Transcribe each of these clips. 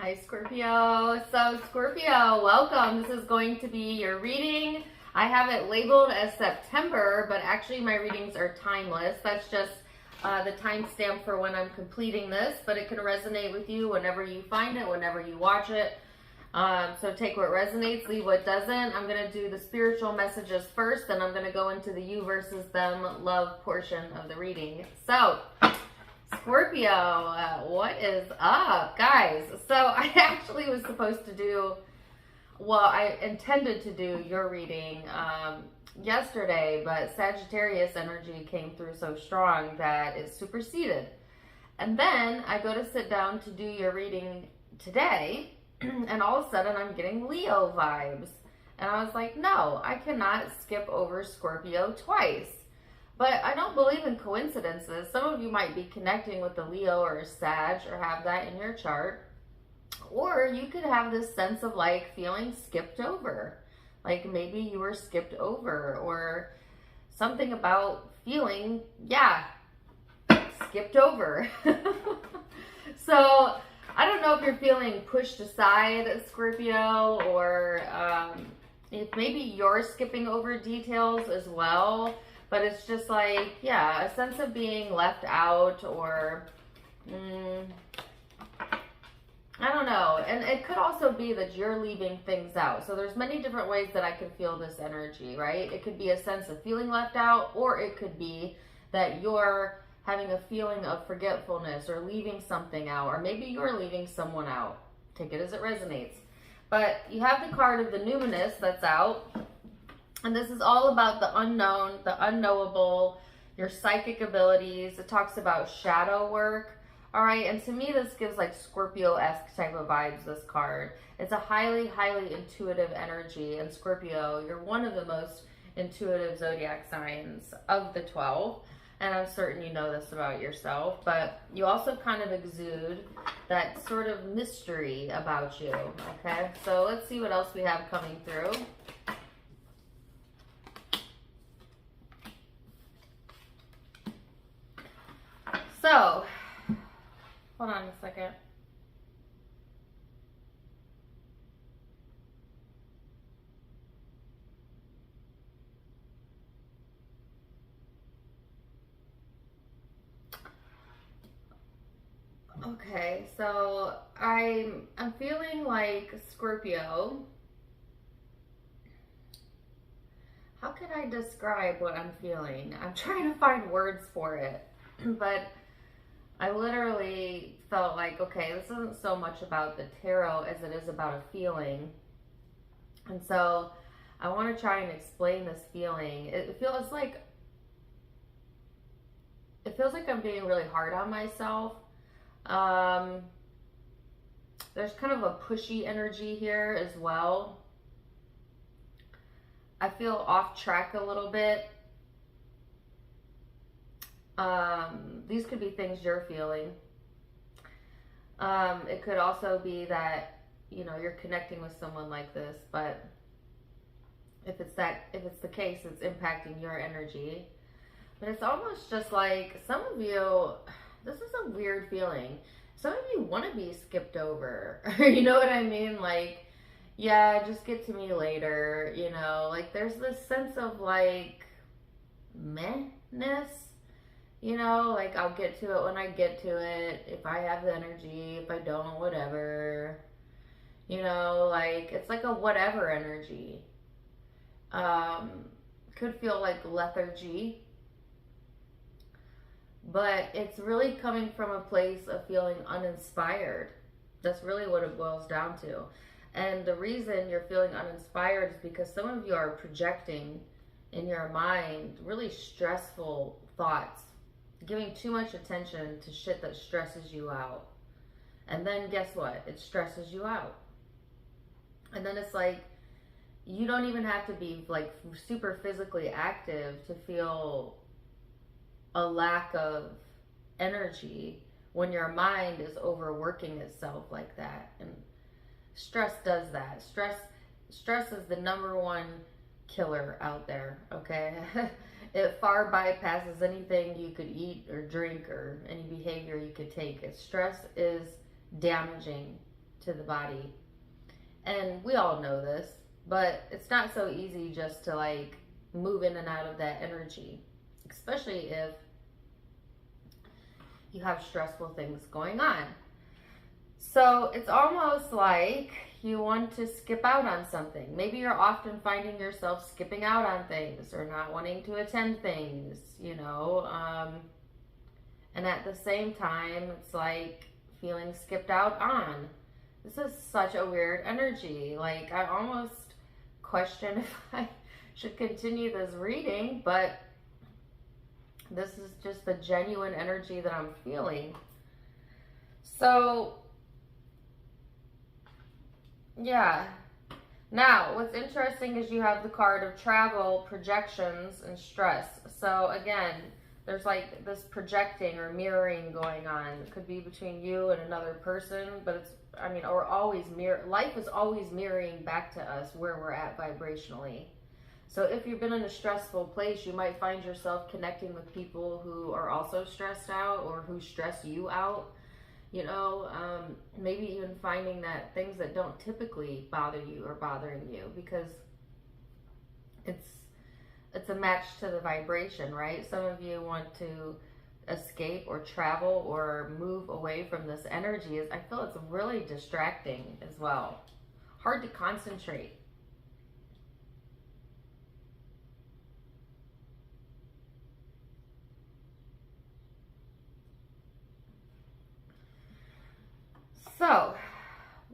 Hi, Scorpio. So, Scorpio, welcome. This is going to be your reading. I have it labeled as September, but actually my readings are timeless. That's just the timestamp for when I'm completing this, but it can resonate with you whenever you find it, whenever you watch it. So take what resonates, leave what doesn't. I'm going to do the spiritual messages first, then I'm going to go into the you versus them love portion of the reading. So, Scorpio, what is up, guys? So I actually was supposed to do, I intended to do your reading yesterday, but Sagittarius energy came through so strong that it superseded. And then I go to sit down to do your reading today, and all of a sudden I'm getting Leo vibes. And I was like, no, I cannot skip over Scorpio twice. But I don't believe in coincidences. Some of you might be connecting with a Leo or a Sag or have that in your chart. Or you could have this sense of like feeling skipped over. Like maybe you were skipped over, or something about feeling, skipped over. So I don't know if you're feeling pushed aside, Scorpio, or if maybe you're skipping over details as well. But it's just like, a sense of being left out, or I don't know. And it could also be that you're leaving things out. So there's many different ways that I could feel this energy, right? It could be a sense of feeling left out, or it could be that you're having a feeling of forgetfulness or leaving something out, or maybe you're leaving someone out. Take it as it resonates. But you have the card of the numinous that's out. And this is all about the unknown, the unknowable, your psychic abilities. It talks about shadow work. All right. And to me, this gives like Scorpio-esque type of vibes, this card. It's a highly, highly intuitive energy. And Scorpio, you're one of the most intuitive zodiac signs of the 12. And I'm certain you know this about yourself. But you also kind of exude that sort of mystery about you. Okay. So let's see what else we have coming through. So, hold on a second. Okay, so I'm feeling like Scorpio. How can I describe what I'm feeling? I'm trying to find words for it, but I literally felt like, okay, this isn't so much about the tarot as it is about a feeling. And so I want to try and explain this feeling. It feels like I'm being really hard on myself. There's kind of a pushy energy here as well. I feel off track a little bit. These could be things you're feeling. It could also be that, you're connecting with someone like this, but if it's the case, it's impacting your energy. But it's almost just like some of you, this is a weird feeling. Some of you want to be skipped over. You know what I mean? Like, just get to me later, like there's this sense of like mehness. Like I'll get to it when I get to it. If I have the energy, if I don't, whatever. Like it's like a whatever energy. Could feel like lethargy. But it's really coming from a place of feeling uninspired. That's really what it boils down to. And the reason you're feeling uninspired is because some of you are projecting in your mind really stressful thoughts, giving too much attention to shit that stresses you out. And then guess what? It stresses you out. And then it's like, you don't even have to be like super physically active to feel a lack of energy when your mind is overworking itself like that. And stress does that. Stress is the number one killer out there, okay? It far bypasses anything you could eat or drink or any behavior you could take. Stress is damaging to the body. And we all know this, but it's not so easy just to like move in and out of that energy, especially if you have stressful things going on. So it's almost like you want to skip out on something. Maybe you're often finding yourself skipping out on things or not wanting to attend things, you know. And at the same time, it's like feeling skipped out on. This is such a weird energy. Like, I almost question if I should continue this reading, but this is just the genuine energy that I'm feeling. So, yeah. Now, what's interesting is you have the card of travel, projections, and stress. So, again, there's like this projecting or mirroring going on. It could be between you and another person, but it's, I mean, or always life is always mirroring back to us where we're at vibrationally. So if you've been in a stressful place, you might find yourself connecting with people who are also stressed out or who stress you out. You know, maybe even finding that things that don't typically bother you are bothering you because it's a match to the vibration, right? Some of you want to escape or travel or move away from this energy. I feel it's really distracting as well. Hard to concentrate. So,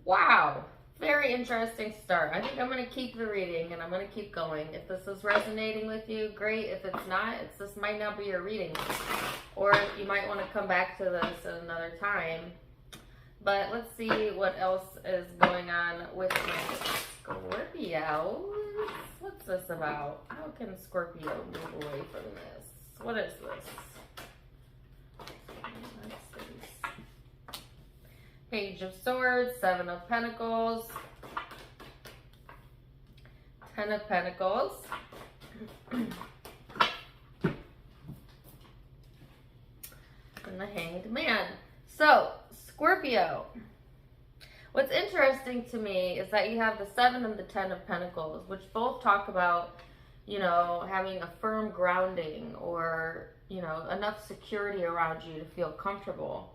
wow, very interesting start. I think I'm going to keep the reading and I'm going to keep going. If this is resonating with you, great. If it's not, this might not be your reading. Or you might want to come back to this at another time. But let's see what else is going on with my Scorpio. What's this about? How can Scorpio move away from this? What is this? Page of Swords, Seven of Pentacles, Ten of Pentacles, and the Hanged Man. So, Scorpio, what's interesting to me is that you have the Seven and the Ten of Pentacles, which both talk about, you know, having a firm grounding or, you know, enough security around you to feel comfortable.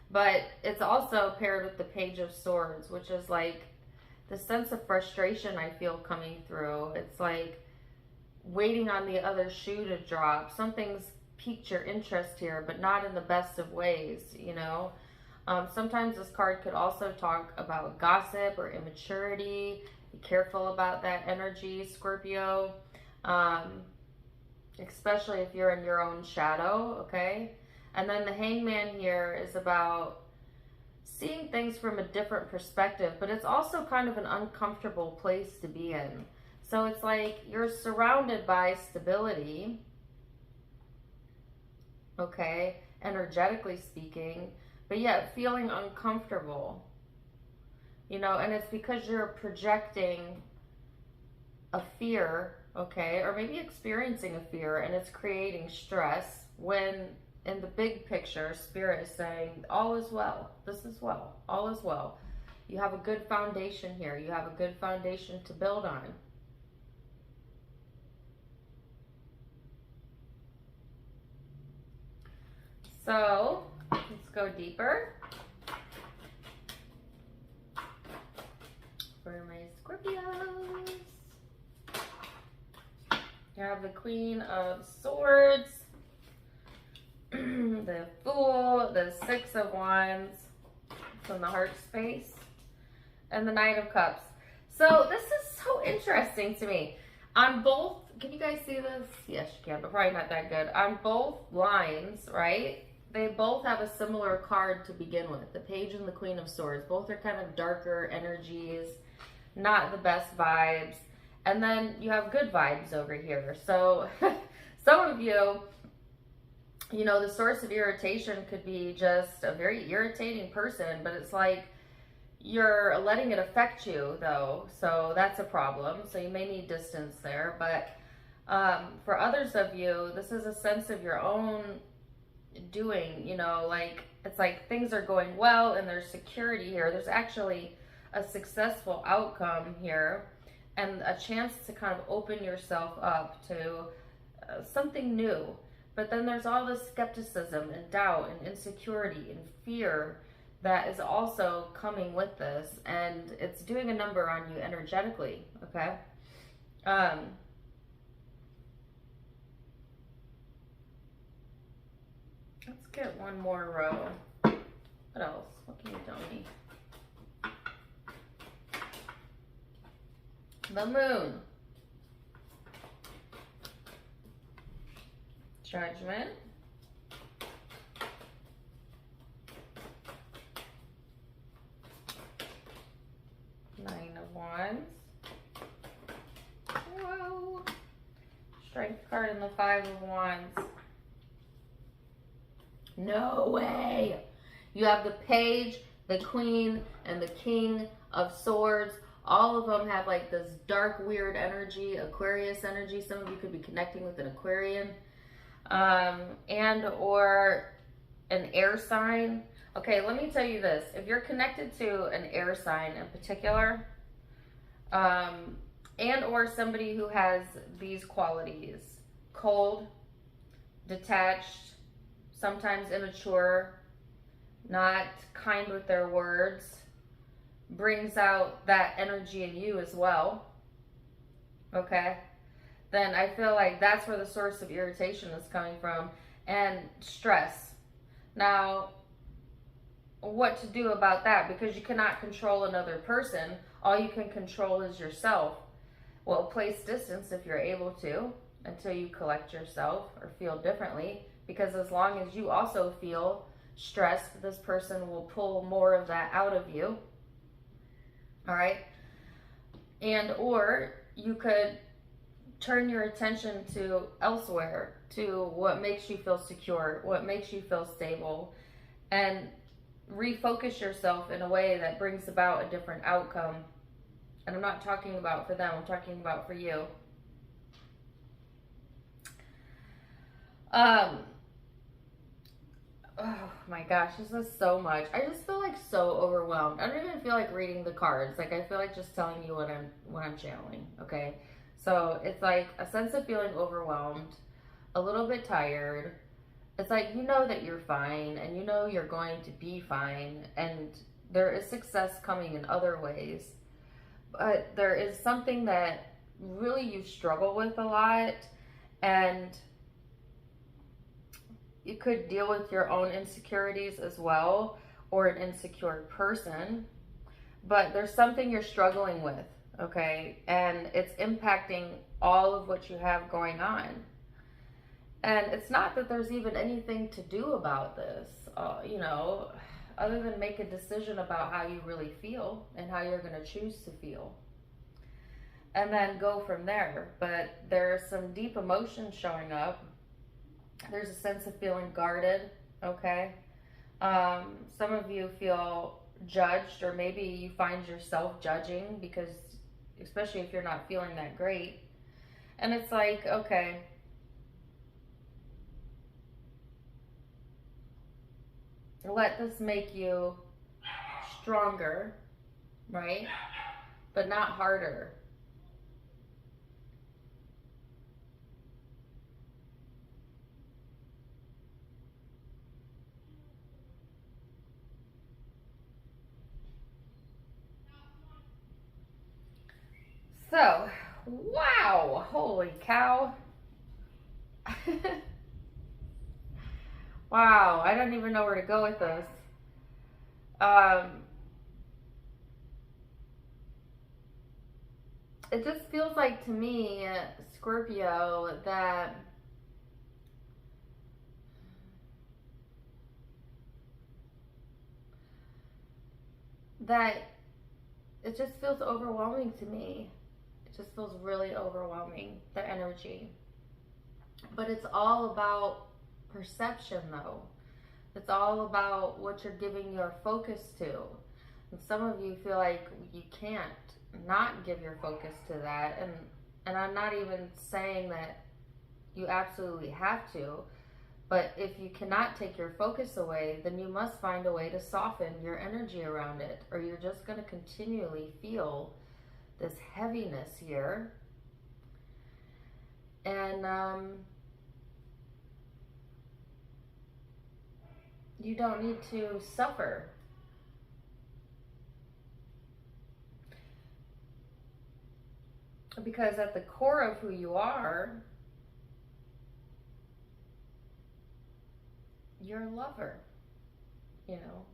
But it's also paired with the Page of Swords, which is like the sense of frustration I feel coming through. It's like waiting on the other shoe to drop. Something's piqued your interest here, but not in the best of ways, you know. Sometimes this card could also talk about gossip or immaturity. Be careful about that energy, Scorpio. Especially if you're in your own shadow, okay? And then the Hangman here is about seeing things from a different perspective, but it's also kind of an uncomfortable place to be in. So it's like you're surrounded by stability, okay, energetically speaking, but yet feeling uncomfortable, you know, and it's because you're projecting a fear, okay, or maybe experiencing a fear, and it's creating stress when in the big picture, Spirit is saying, all is well. This is well. All is well. You have a good foundation here. You have a good foundation to build on. So, let's go deeper. For my Scorpios. You have the Queen of Swords. The Fool, the Six of Wands from the heart space, and the Knight of Cups. So this is so interesting to me. On both, can you guys see this? Yes, you can, but probably not that good. On both lines, right? They both have a similar card to begin with. The Page and the Queen of Swords. Both are kind of darker energies, not the best vibes. And then you have good vibes over here. So some of you, you know, the source of irritation could be just a very irritating person, but it's like you're letting it affect you, though. So that's a problem. So you may need distance there. But for others of you, this is a sense of your own doing, like it's like things are going well and there's security here. There's actually a successful outcome here and a chance to kind of open yourself up to something new. But then there's all this skepticism and doubt and insecurity and fear that is also coming with this, and it's doing a number on you energetically, okay? Let's get one more row. What else? What can you tell me? The moon. Judgment. Nine of Wands. Whoa. Strength card and the Five of Wands. No way. You have the Page, the Queen, and the King of Swords. All of them have like this dark, weird energy, Aquarius energy. Some of you could be connecting with an Aquarian. And or an air sign. Okay, let me tell you this. If you're connected to an air sign in particular, and or somebody who has these qualities: cold, detached, sometimes immature, not kind with their words, brings out that energy in you as well, okay? Then I feel like that's where the source of irritation is coming from, and stress. Now, what to do about that? Because you cannot control another person. All you can control is yourself. Well, place distance if you're able to until you collect yourself or feel differently, because as long as you also feel stressed, this person will pull more of that out of you. All right? And or you could turn your attention to elsewhere, to what makes you feel secure, what makes you feel stable, and refocus yourself in a way that brings about a different outcome. And I'm not talking about for them, I'm talking about for you. Oh my gosh, this is so much. I just feel like so overwhelmed. I don't even feel like reading the cards. Like I feel like just telling you what I'm channeling, okay? So it's like a sense of feeling overwhelmed, a little bit tired. It's like you know that you're fine and you know you're going to be fine, and there is success coming in other ways. But there is something that really you struggle with a lot, and you could deal with your own insecurities as well, or an insecure person. But there's something you're struggling with, okay? And it's impacting all of what you have going on. And it's not that there's even anything to do about this, other than make a decision about how you really feel and how you're going to choose to feel. And then go from there. But there's some deep emotions showing up. There's a sense of feeling guarded, okay? Some of you feel judged, or maybe you find yourself judging because, especially if you're not feeling that great. And it's like, okay, let this make you stronger, right? But not harder. So, wow, holy cow. Wow, I don't even know where to go with this. It just feels like to me, Scorpio, that it just feels overwhelming to me. It just feels really overwhelming, the energy. But it's all about perception, though. It's all about what you're giving your focus to. And some of you feel like you can't not give your focus to that. And I'm not even saying that you absolutely have to, But if you cannot take your focus away, then you must find a way to soften your energy around it, or you're just going to continually feel this heaviness here. And you don't need to suffer. Because at the core of who you are, you're a lover, you know.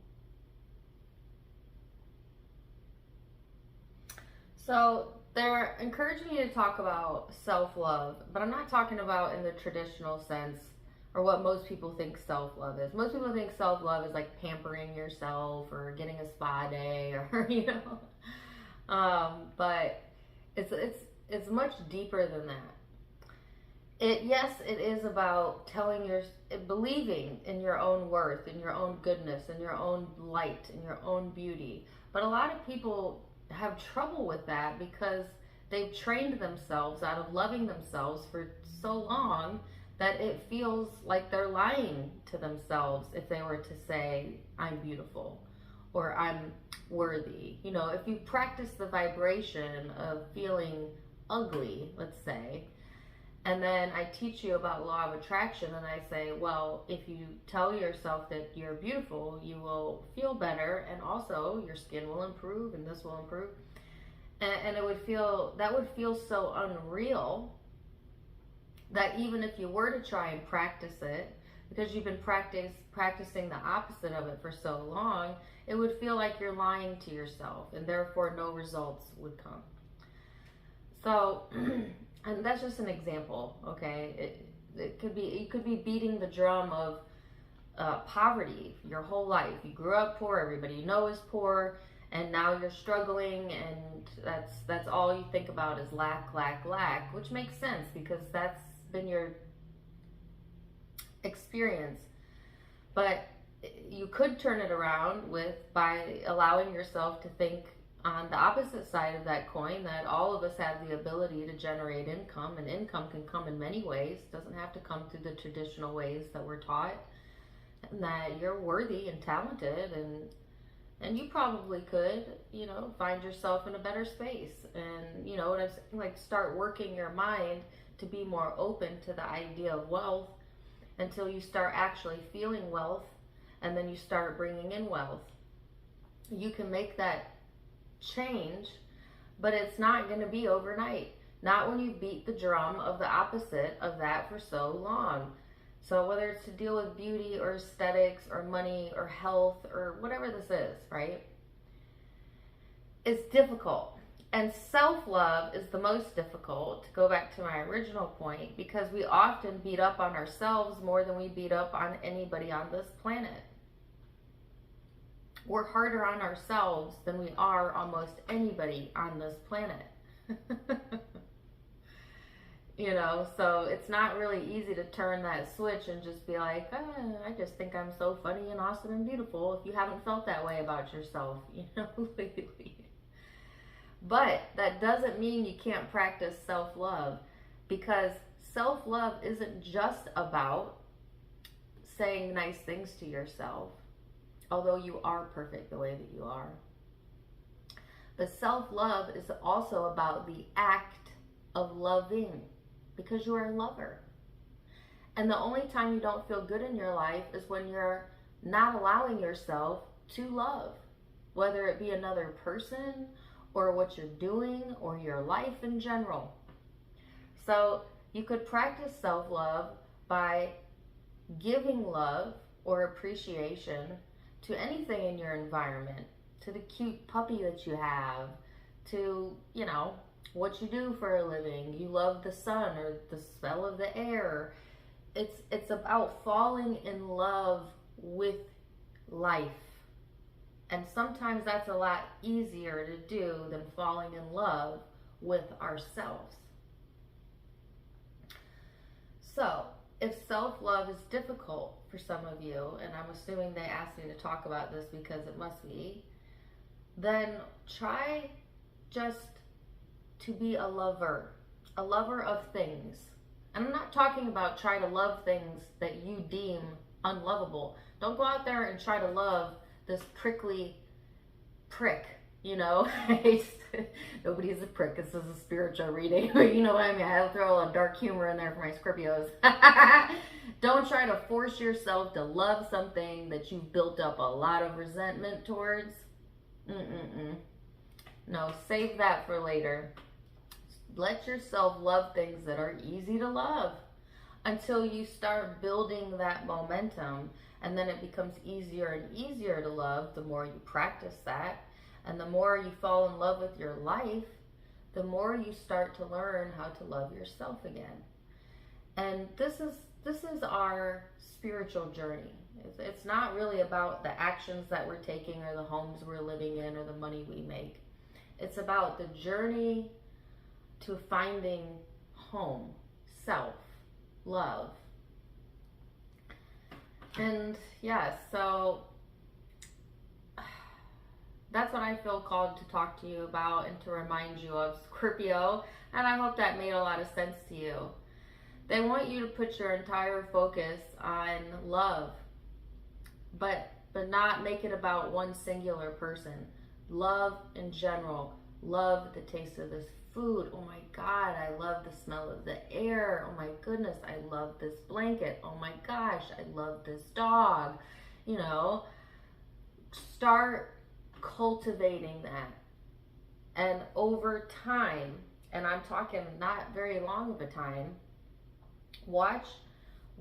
So they're encouraging you to talk about self-love, but I'm not talking about in the traditional sense or what most people think self-love is. Most people think self-love is like pampering yourself or getting a spa day or, you know. But it's much deeper than that. Yes, it is about believing in your own worth, in your own goodness, in your own light, in your own beauty. But a lot of people have trouble with that because they've trained themselves out of loving themselves for so long that it feels like they're lying to themselves if they were to say, I'm beautiful or I'm worthy. You know, if you practice the vibration of feeling ugly, let's say, and then I teach you about law of attraction and I say, well, if you tell yourself that you're beautiful, you will feel better and also your skin will improve and this will improve. And that would feel so unreal that even if you were to try and practice it, because you've been practicing the opposite of it for so long, it would feel like you're lying to yourself and therefore no results would come. So, and that's just an example, okay? It could be, you could be beating the drum of poverty your whole life. You grew up poor, everybody you know is poor, and now you're struggling, and that's all you think about is lack, lack, lack, which makes sense because that's been your experience. But you could turn it around by allowing yourself to think on the opposite side of that coin, that all of us have the ability to generate income, and income can come in many ways. It doesn't have to come through the traditional ways that we're taught, and that you're worthy and talented, and you probably could, you know, find yourself in a better space. And you know what I'm saying, like, start working your mind to be more open to the idea of wealth until you start actually feeling wealth, and then you start bringing in wealth. You can make that change, but it's not going to be overnight. Not when you beat the drum of the opposite of that for so long. So whether it's to deal with beauty or aesthetics or money or health or whatever this is, right? It's difficult. And self-love is the most difficult, to go back to my original point, because we often beat up on ourselves more than we beat up on anybody on this planet. We're harder on ourselves than we are almost anybody on this planet. You know, so it's not really easy to turn that switch and just be like, I just think I'm so funny and awesome and beautiful, if you haven't felt that way about yourself, you know, lately. But that doesn't mean you can't practice self-love, because self-love isn't just about saying nice things to yourself, although you are perfect the way that you are. But self-love is also about the act of loving, because you are a lover. And the only time you don't feel good in your life is when you're not allowing yourself to love, whether it be another person or what you're doing or your life in general. So you could practice self-love by giving love or appreciation to anything in your environment, to the cute puppy that you have, to, you know, what you do for a living. You love the sun or the smell of the air. It's about falling in love with life. And sometimes that's a lot easier to do than falling in love with ourselves. So, if self-love is difficult for some of you, and I'm assuming they asked me to talk about this because it must be, then try just to be a lover of things. And I'm not talking about try to love things that you deem unlovable. Don't go out there and try to love this prickly prick, you know. Nobody's a prick. This is a spiritual reading, but you know what I mean. I'll throw a little dark humor in there for my Scorpios. Don't try to force yourself to love something that you've built up a lot of resentment towards. No, save that for later. Let yourself love things that are easy to love until you start building that momentum, and then it becomes easier and easier to love the more you practice that. And the more you fall in love with your life, the more you start to learn how to love yourself again. And this is our spiritual journey. It's not really about the actions that we're taking or the homes we're living in or the money we make. It's about the journey to finding home, self, love. And yes, so that's what I feel called to talk to you about and to remind you of, Scorpio. And I hope that made a lot of sense to you. They want you to put your entire focus on love, but not make it about one singular person. Love in general. Love the taste of this food. Oh my God, I love the smell of the air. Oh my goodness, I love this blanket. Oh my gosh, I love this dog. You know, start cultivating that. And over time, and I'm talking not very long of a time, watch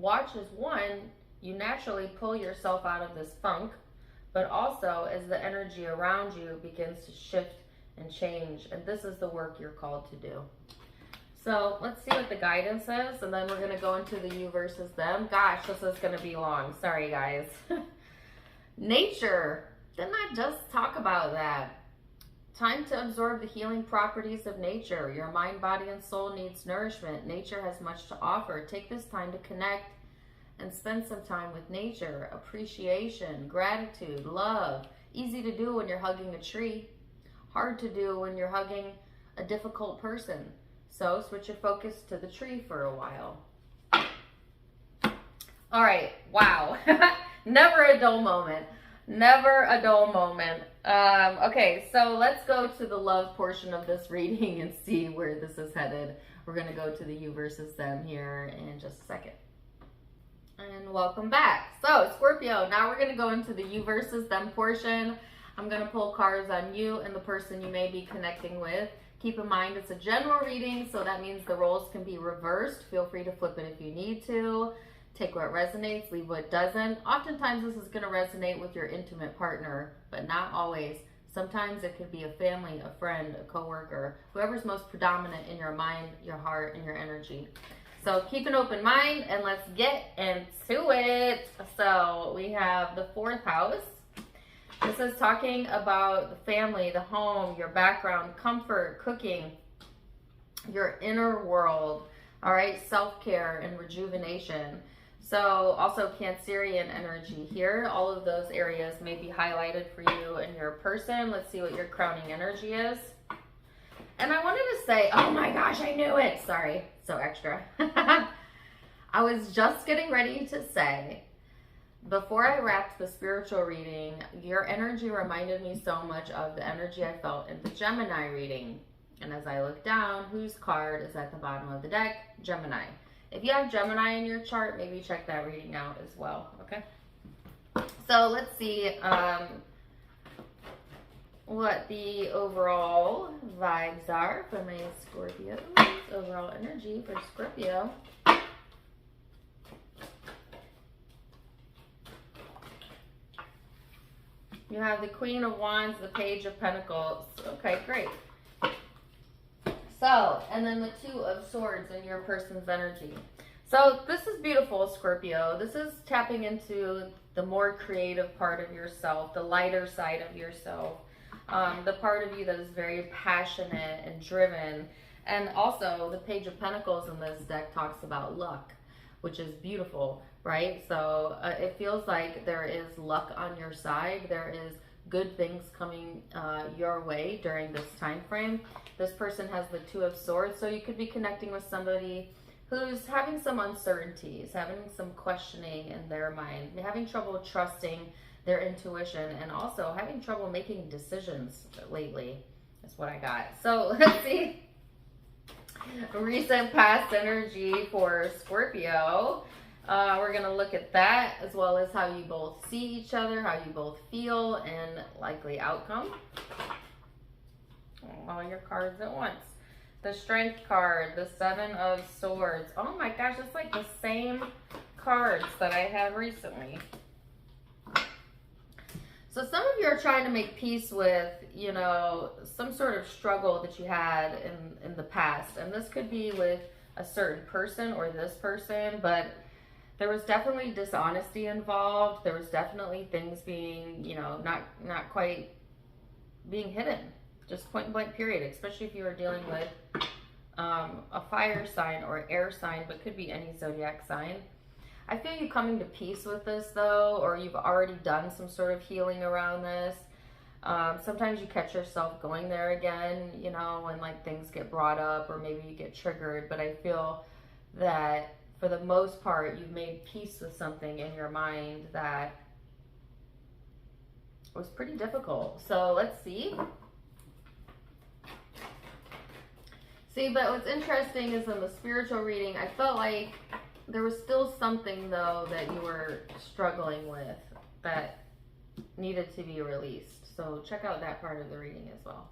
as one, you naturally pull yourself out of this funk, but also as the energy around you begins to shift and change. And this is the work you're called to do. So let's see what the guidance is, and then we're going to go into the you versus them. Gosh, this is going to be long. Sorry, guys. Nature. Didn't I just talk about that? Time to absorb the healing properties of nature. Your mind, body, and soul needs nourishment. Nature has much to offer. Take this time to connect and spend some time with nature. Appreciation, gratitude, love. Easy to do when you're hugging a tree. Hard to do when you're hugging a difficult person. So switch your focus to the tree for a while. All right, wow. Never a dull moment. Never a dull moment. Okay, so let's go to the love portion of this reading and see where this is headed. We're going to go to the you versus them here in just a second. And welcome back. So, Scorpio, now we're going to go into the you versus them portion. I'm going to pull cards on you and the person you may be connecting with. Keep in mind, it's a general reading, so that means the roles can be reversed. Feel free to flip it if you need to. Take what resonates, leave what doesn't. Oftentimes this is going to resonate with your intimate partner, but not always. Sometimes it could be a family, a friend, a coworker, whoever's most predominant in your mind, your heart, and your energy. So keep an open mind and let's get into it. So we have the 4th house. This is talking about the family, the home, your background, comfort, cooking, your inner world, all right, self-care and rejuvenation. So also Cancerian energy here. All of those areas may be highlighted for you and your person. Let's see what your crowning energy is. And I wanted to say, oh my gosh, I knew it. Sorry, so extra. I was just getting ready to say, before I wrapped the spiritual reading, your energy reminded me so much of the energy I felt in the Gemini reading. And as I look down, whose card is at the bottom of the deck? Gemini. If you have Gemini in your chart, maybe check that reading out as well, okay? So let's see what the overall vibes are for my Scorpio. Overall energy for Scorpio. You have the Queen of Wands, the Page of Pentacles. Okay, great. So, and then the 2 of Swords in your person's energy. So this is beautiful, Scorpio. This is tapping into the more creative part of yourself, the lighter side of yourself, the part of you that is very passionate and driven. And also the Page of Pentacles in this deck talks about luck, which is beautiful, right? So it feels like there is luck on your side. There is good things coming your way during this time frame. This person has the 2 of Swords, so you could be connecting with somebody who's having some uncertainties, having some questioning in their mind, having trouble trusting their intuition, and also having trouble making decisions lately. That's what I got. So let's see. Recent past energy for Scorpio. We're going to look at that, as well as how you both see each other, how you both feel, and likely outcome. All your cards at once. The Strength card, the Seven of Swords. Oh my gosh, it's like the same cards that I had recently. So some of you are trying to make peace with, you know, some sort of struggle that you had in the past. And this could be with a certain person or this person, but there was definitely dishonesty involved. There was definitely things being, you know, not quite being hidden. Just point blank period, especially if you were dealing with a fire sign or air sign, but could be any zodiac sign. I feel you coming to peace with this though, or you've already done some sort of healing around this. Sometimes you catch yourself going there again, you know, when like things get brought up or maybe you get triggered. But I feel that for the most part, you've made peace with something in your mind that was pretty difficult. So let's see. See, but what's interesting is in the spiritual reading, I felt like there was still something, though, that you were struggling with that needed to be released. So check out that part of the reading as well.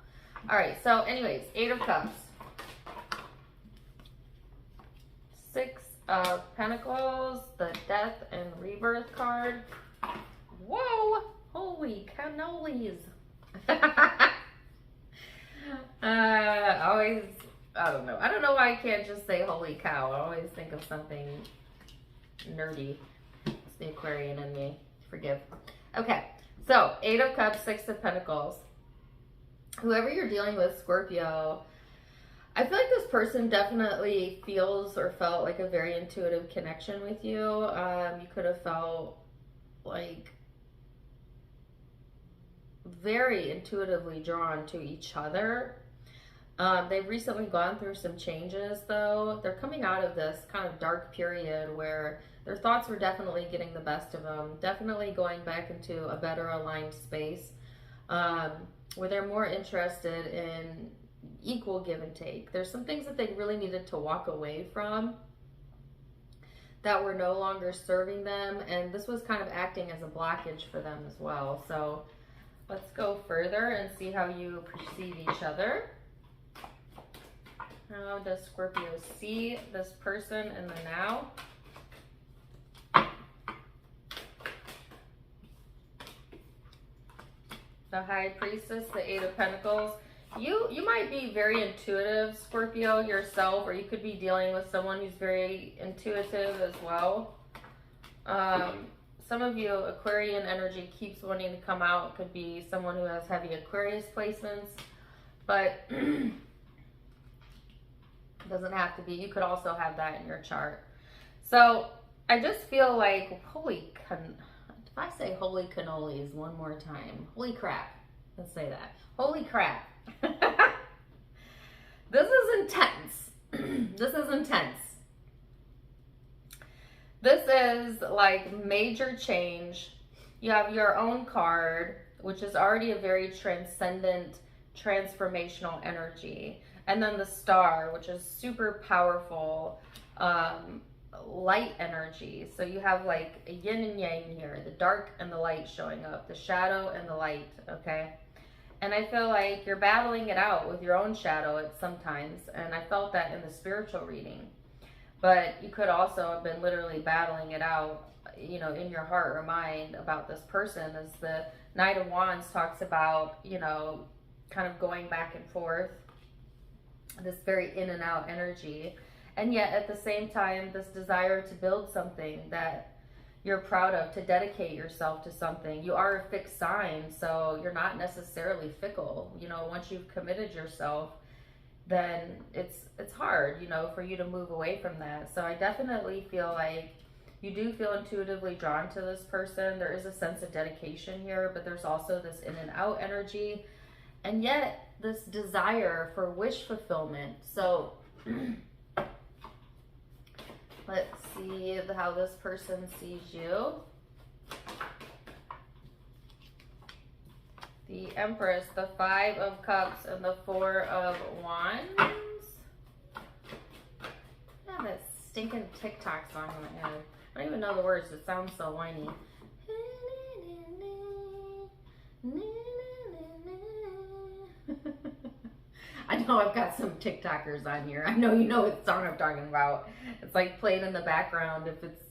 All right, so anyways, Eight of Cups. Six of Pentacles, the Death and Rebirth card. Whoa! Holy cannolis. Always, I don't know. I don't know why I can't just say holy cow. I always think of something nerdy. It's the Aquarian in me. Forgive. Okay, so Eight of Cups, Six of Pentacles. Whoever you're dealing with, Scorpio, I feel like this person definitely feels or felt like a very intuitive connection with you. You could have felt like very intuitively drawn to each other. They've recently gone through some changes, though. They're coming out of this kind of dark period where their thoughts were definitely getting the best of them, definitely going back into a better aligned space, where they're more interested in equal give and take. There's some things that they really needed to walk away from that were no longer serving them, and this was kind of acting as a blockage for them as well. So let's go further and see how you perceive each other. How does Scorpio see this person in the now? The High Priestess, the Eight of Pentacles. You might be very intuitive, Scorpio, yourself, or you could be dealing with someone who's very intuitive as well. Some of you, Aquarian energy keeps wanting to come out. It could be someone who has heavy Aquarius placements, but doesn't have to be. You could also have that in your chart. So I just feel like, if I say holy cannolis one more time, holy crap, let's say that. Holy crap. This is intense. This is intense. This is like major change. You have your own card, which is already a very transcendent, transformational energy. And then the Star, which is super powerful, light energy. So you have like a yin and yang here, the dark and the light showing up, the shadow and the light, okay? And I feel like you're battling it out with your own shadow at sometimes, and I felt that in the spiritual reading. But you could also have been literally battling it out, you know, in your heart or mind about this person, as the Knight of Wands talks about, you know, kind of going back and forth, this very in and out energy. And yet at the same time, this desire to build something that you're proud of, to dedicate yourself to something. You are a fixed sign, so you're not necessarily fickle. You know, once you've committed yourself, then it's hard, you know, for you to move away from that. So I definitely feel like you do feel intuitively drawn to this person. There is a sense of dedication here, but there's also this in and out energy, and yet this desire for wish fulfillment. So Let's see how this person sees you. The Empress, the Five of Cups, and the Four of Wands. Yeah, that stinking TikTok song in my head. I don't even know the words. It sounds so whiny. I know I've got some TikTokers on here. I know you know what song I'm talking about. It's like playing in the background if it's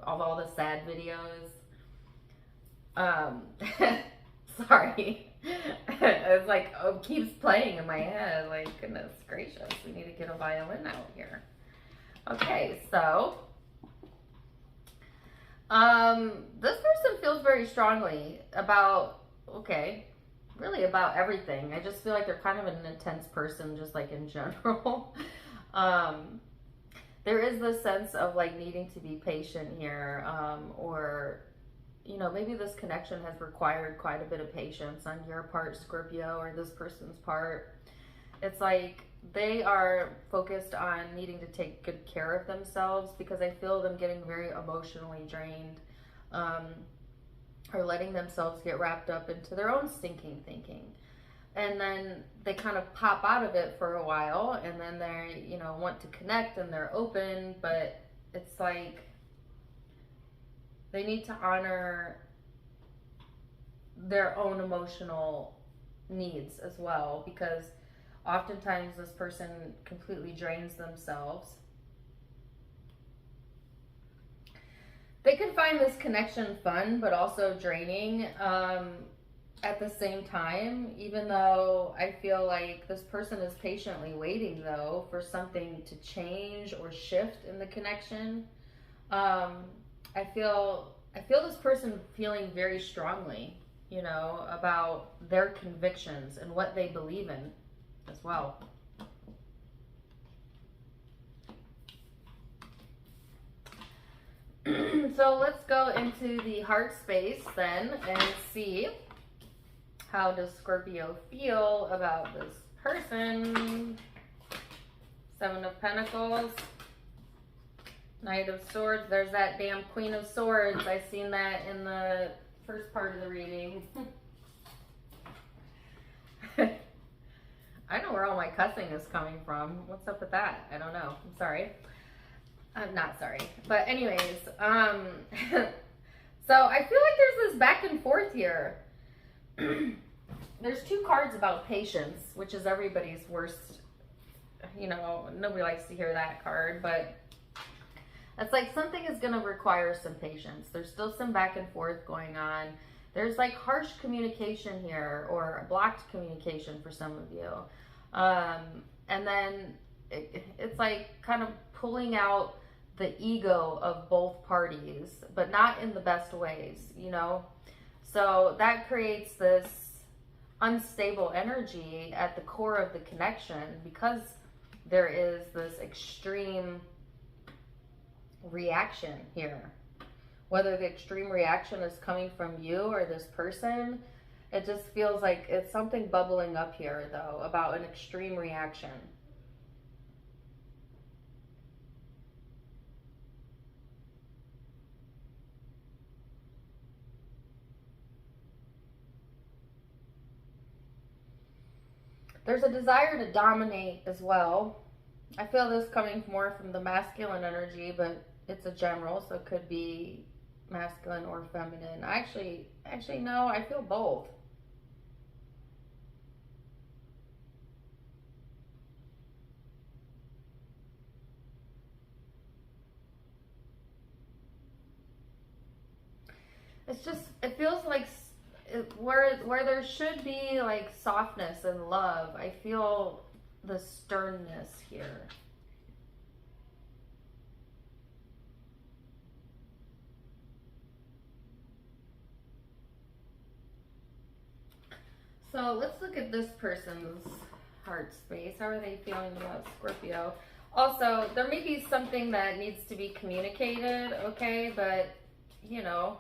of all the sad videos. Sorry. It's like, oh, it keeps playing in my head. Like, goodness gracious, we need to get a violin out here. Okay, so this person feels very strongly about, really about everything. I just feel like they're kind of an intense person, just like in general. There is this sense of like needing to be patient here, or, you know, maybe this connection has required quite a bit of patience on your part, Scorpio, or this person's part. It's like they are focused on needing to take good care of themselves, because I feel them getting very emotionally drained, or letting themselves get wrapped up into their own stinking thinking. And then they kind of pop out of it for a while, and then they, you know, want to connect and they're open, but it's like they need to honor their own emotional needs as well, because oftentimes this person completely drains themselves. They can find this connection fun, but also draining at the same time, even though I feel like this person is patiently waiting, though, for something to change or shift in the connection. I feel this person feeling very strongly, you know, about their convictions and what they believe in as well. So let's go into the heart space then and see, how does Scorpio feel about this person? Seven of Pentacles, Knight of Swords. There's that damn Queen of Swords. I seen that in the first part of the reading. I know where all my cussing is coming from. What's up with that? I don't know. I'm sorry. I'm not sorry. But anyways, so I feel like there's this back and forth here. There's two cards about patience, which is everybody's worst. You know, nobody likes to hear that card, but it's like something is going to require some patience. There's still some back and forth going on. There's like harsh communication here, or blocked communication for some of you. And then it's like kind of pulling out the ego of both parties, but not in the best ways, you know? So that creates this unstable energy at the core of the connection, because there is this extreme reaction here. Whether the extreme reaction is coming from you or this person, it just feels like it's something bubbling up here, though, about an extreme reaction. There's a desire to dominate as well. I feel this coming more from the masculine energy, but it's a general, so it could be masculine or feminine. Actually, no, I feel both. It's just, it feels like where there should be like softness and love, I feel the sternness here. So let's look at this person's heart space. How are they feeling about Scorpio? Also, there may be something that needs to be communicated, okay? But, you know,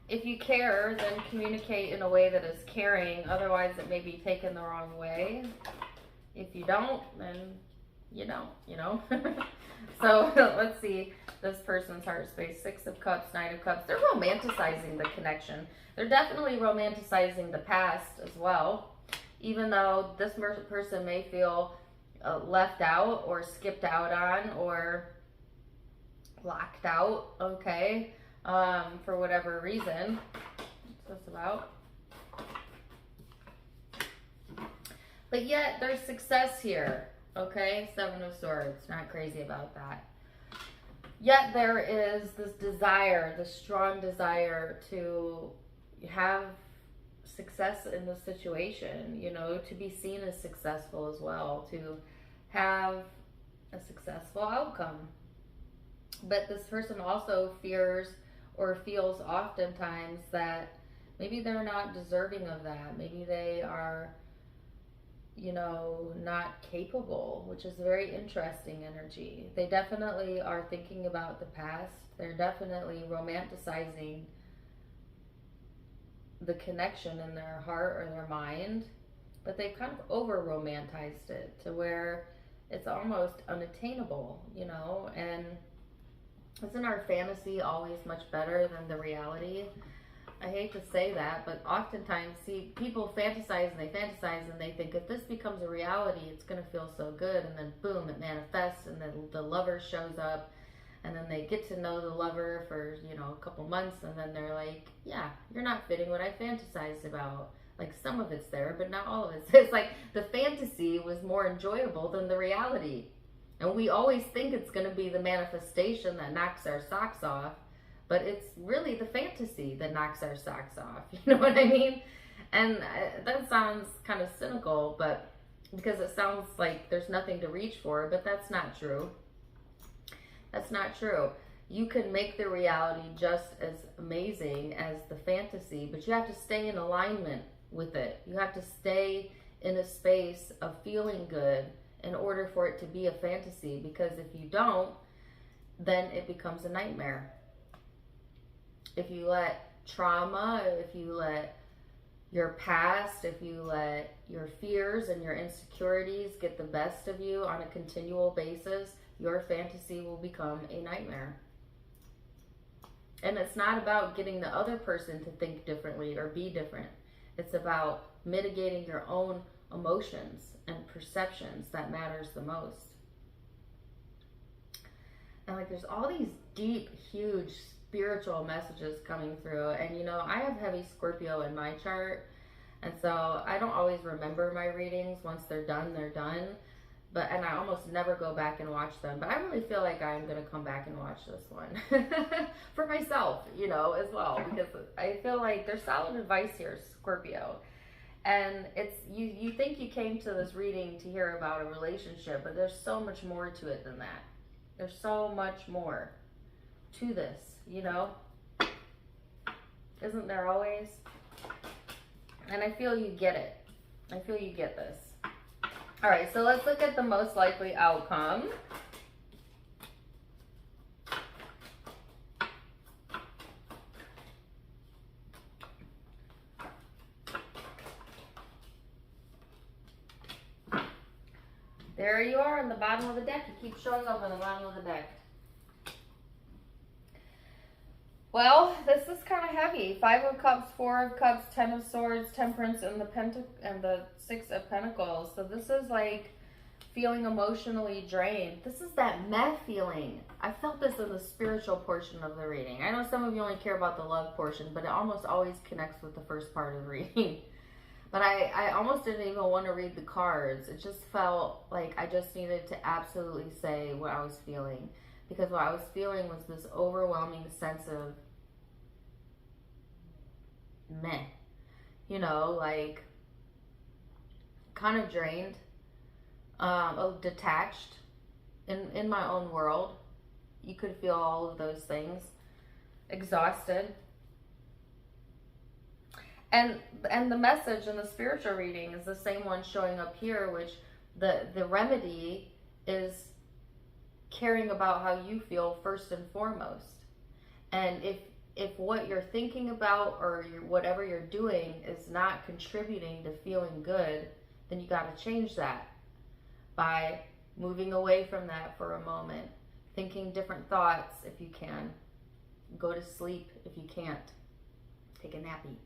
if you care, then communicate in a way that is caring. Otherwise, it may be taken the wrong way. If you don't, then you know. So let's see this person's heart space. 6 of Cups, 9 of Cups. They're romanticizing the connection. They're definitely romanticizing the past as well. Even though this person may feel left out or skipped out on or locked out, okay, for whatever reason. What's this about? But yet there's success here, okay? 7 of Swords, not crazy about that. Yet there is this desire, this strong desire to have success in the situation, you know, to be seen as successful as well, to have a successful outcome. But this person also fears or feels oftentimes that maybe they're not deserving of that. Maybe they are, you know, not capable, which is very interesting energy. They definitely are thinking about the past. They're definitely romanticizing the connection in their heart or their mind, but they've kind of over-romanticized it to where it's almost unattainable, you know. And isn't our fantasy always much better than the reality? I hate to say that, but oftentimes, see, people fantasize and they think if this becomes a reality, it's going to feel so good, and then boom, it manifests, and then the lover shows up, and then they get to know the lover for, you know, a couple months, and then they're like, yeah, you're not fitting what I fantasized about. Like, some of it's there, but not all of it. It's like the fantasy was more enjoyable than the reality. And we always think it's going to be the manifestation that knocks our socks off, but it's really the fantasy that knocks our socks off. You know what I mean? And that sounds kind of cynical, but because it sounds like there's nothing to reach for, but that's not true. That's not true. You can make the reality just as amazing as the fantasy, but you have to stay in alignment with it. You have to stay in a space of feeling good in order for it to be a fantasy, because if you don't, then it becomes a nightmare. If you let trauma, if you let your past, if you let your fears and your insecurities get the best of you on a continual basis, your fantasy will become a nightmare. And it's not about getting the other person to think differently or be different. It's about mitigating your own emotions and perceptions that matters the most. And like, there's all these deep, huge spiritual messages coming through. And you know, I have heavy Scorpio in my chart. And so I don't always remember my readings. Once they're done, they're done. And I almost never go back and watch them. But I really feel like I'm going to come back and watch this one for myself, you know, as well. Because I feel like there's solid advice here, Scorpio. And it's, you think you came to this reading to hear about a relationship, but there's so much more to it than that. There's so much more to this, you know? Isn't there always? And I feel you get it. I feel you get this. All right, so let's look at the most likely outcome. There you are on the bottom of the deck. You keep showing up on the bottom of the deck. Well, this is kind of heavy. 5 of Cups, 4 of Cups, 10 of Swords, Temperance, and the 6 of Pentacles. So this is like feeling emotionally drained. This is that meh feeling. I felt this in the spiritual portion of the reading. I know some of you only care about the love portion, but it almost always connects with the first part of the reading. But I almost didn't even want to read the cards. It just felt like I just needed to absolutely say what I was feeling. Because what I was feeling was this overwhelming sense of meh. You know, like kind of drained, detached in my own world. You could feel all of those things. Exhausted. And the message in the spiritual reading is the same one showing up here, which the remedy is caring about how you feel first and foremost. And if what you're thinking about or whatever you're doing is not contributing to feeling good, then you got to change that by moving away from that for a moment, thinking different thoughts if you can, go to sleep if you can't, take a nappy,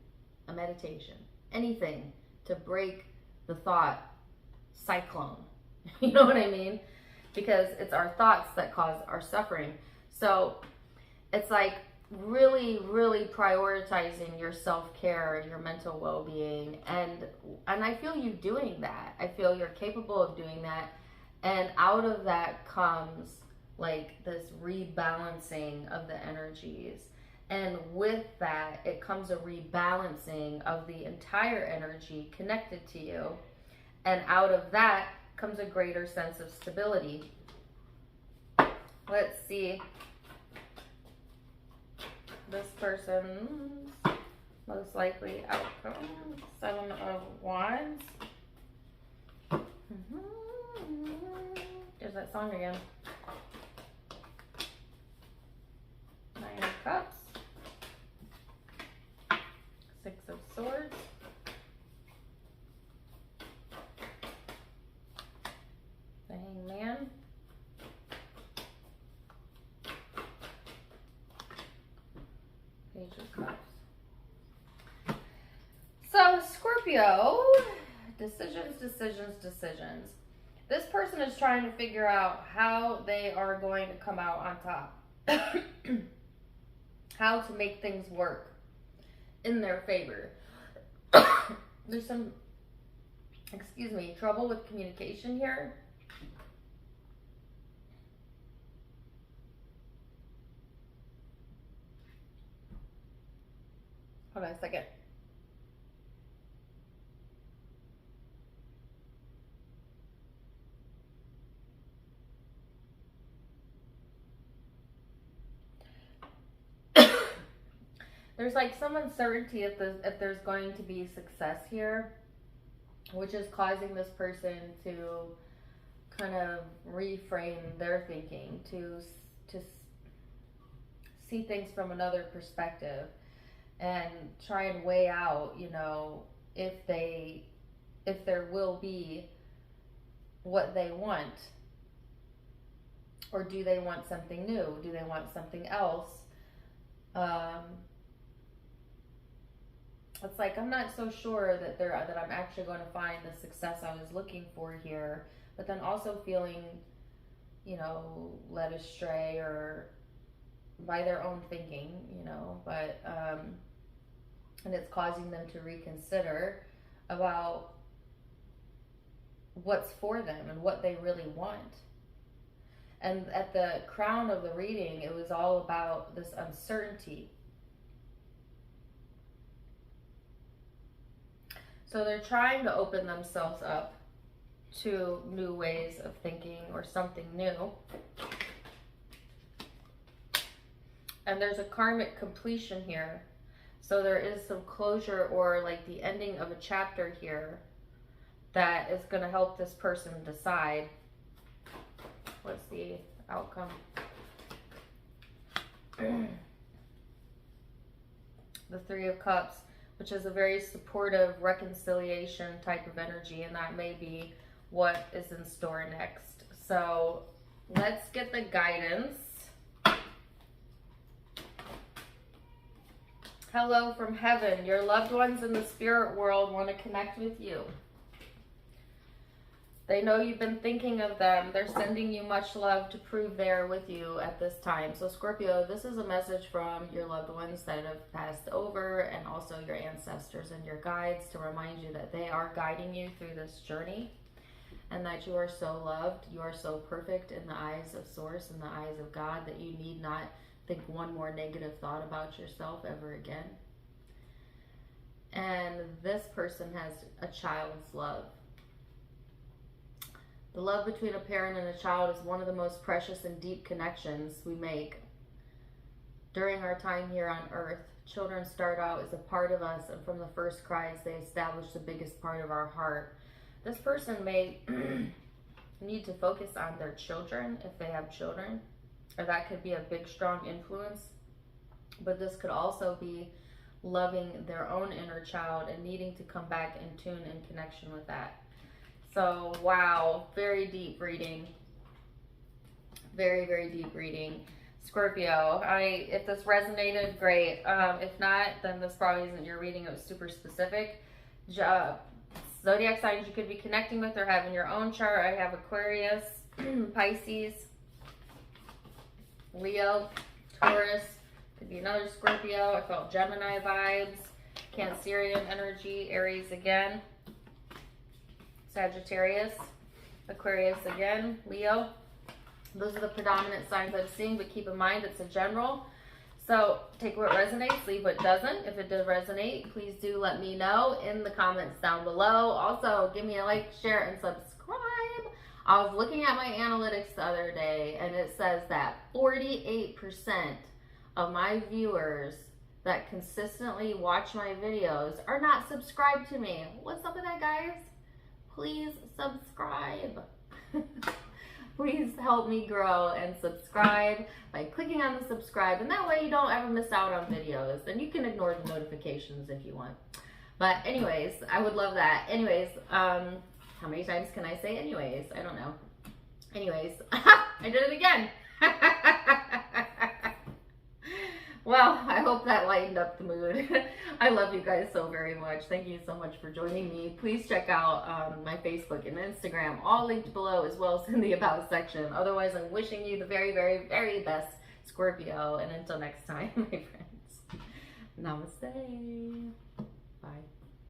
a meditation, anything to break the thought cyclone. You know what I mean? Because it's our thoughts that cause our suffering. So it's like really, really prioritizing your self-care and your mental well-being. And I feel you doing that. I feel you're capable of doing that. And out of that comes like this rebalancing of the energies. And with that, it comes a rebalancing of the entire energy connected to you. And out of that comes a greater sense of stability. Let's see. This person's most likely outcome. 7 of Wands. There's that song again. 9 of Cups. 6 of Swords. The Hangman. Page of Cups. So, Scorpio, decisions. This person is trying to figure out how they are going to come out on top. How to make things work in their favor. There's some, trouble with communication here. Hold on a second. There's like some uncertainty if there's going to be success here, which is causing this person to kind of reframe their thinking, to see things from another perspective and try and weigh out, you know, if there will be what they want, or do they want something new? Do they want something else? It's like, I'm not so sure that I'm actually going to find the success I was looking for here, but then also feeling, you know, led astray or by their own thinking, you know, but and it's causing them to reconsider about what's for them and what they really want. And at the crown of the reading, it was all about this uncertainty. So they're trying to open themselves up to new ways of thinking or something new. And there's a karmic completion here. So there is some closure or like the ending of a chapter here that is going to help this person decide. What's the outcome? The 3 of Cups, which is a very supportive reconciliation type of energy, and that may be what is in store next. So let's get the guidance. Hello from heaven. Your loved ones in the spirit world want to connect with you. They know you've been thinking of them. They're sending you much love to prove they're with you at this time. So Scorpio, this is a message from your loved ones that have passed over, and also your ancestors and your guides, to remind you that they are guiding you through this journey, and that you are so loved. You are so perfect in the eyes of Source, in the eyes of God, that you need not think one more negative thought about yourself ever again. And this person has a child's love. The love between a parent and a child is one of the most precious and deep connections we make. During our time here on earth, children start out as a part of us, and from the first cries, they establish the biggest part of our heart. This person may need to focus on their children if they have children, or that could be a big, strong influence. But this could also be loving their own inner child and needing to come back in tune and connection with that. So, wow, very deep reading. Very, very deep reading. Scorpio, if this resonated, great. If not, then this probably isn't your reading. It was super specific. Zodiac signs you could be connecting with or have in your own chart. I have Aquarius, Pisces, Leo, Taurus. Could be another Scorpio. I felt Gemini vibes. Cancerian energy. Aries again. Sagittarius. Aquarius again. Leo. Those are the predominant signs I'm seeing, but keep in mind it's a general. So take what resonates, leave what doesn't. If it does resonate, please do let me know in the comments down below. Also, give me a like, share, and subscribe. I was looking at my analytics the other day, and it says that 48% of my viewers that consistently watch my videos are not subscribed to me. What's up with that, guys? Please subscribe. Please help me grow and subscribe by clicking on the subscribe, and that way you don't ever miss out on videos, and you can ignore the notifications if you want. But anyways, I would love that. Anyways, how many times can I say anyways? I don't know. Anyways, I did it again. Well, I hope that lightened up the mood. I love you guys so very much. Thank you so much for joining me. Please check out my Facebook and Instagram, all linked below, as well as in the About section. Otherwise, I'm wishing you the very, very, very best, Scorpio. And until next time, my friends, namaste. Bye.